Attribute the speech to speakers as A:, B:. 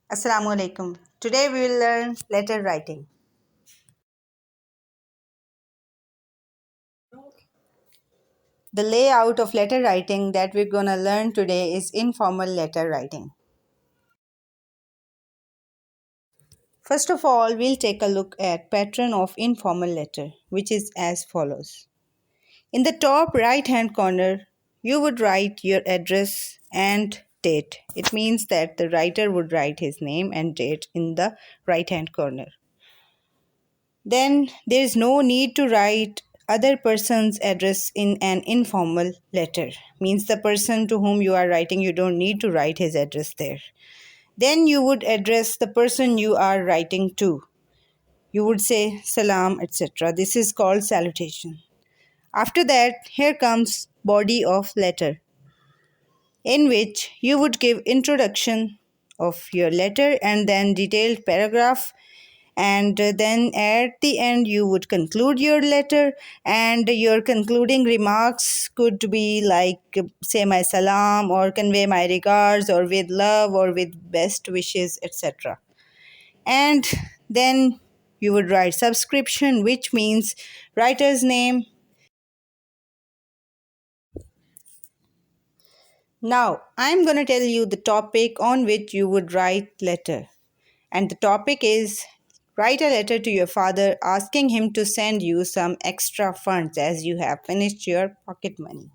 A: Assalamu alaikum. Today we will learn letter writing. The layout of letter writing that we're going to learn today is informal letter writing. First of all, we'll take a look at pattern of informal letter, which is as follows. In the top right hand corner, you would write your address and date. It means that the writer would write his name and date in the right hand corner. Then there is no need to write other person's address in an informal letter. Means the person to whom you are writing, you don't need to write his address there. Then you would address the person you are writing to. You would say salam, etc. This is called salutation. After that, here comes body of letter, in which you would give introduction of your letter and then detailed paragraph, and then at the end you would conclude your letter, and your concluding remarks could be like say my salam or convey my regards or with love or with best wishes, etc. And then you would write subscription, which means writer's name. Now I'm going to tell you the topic on which you would write letter, and the topic is write a letter to your father asking him to send you some extra funds as you have finished your pocket money.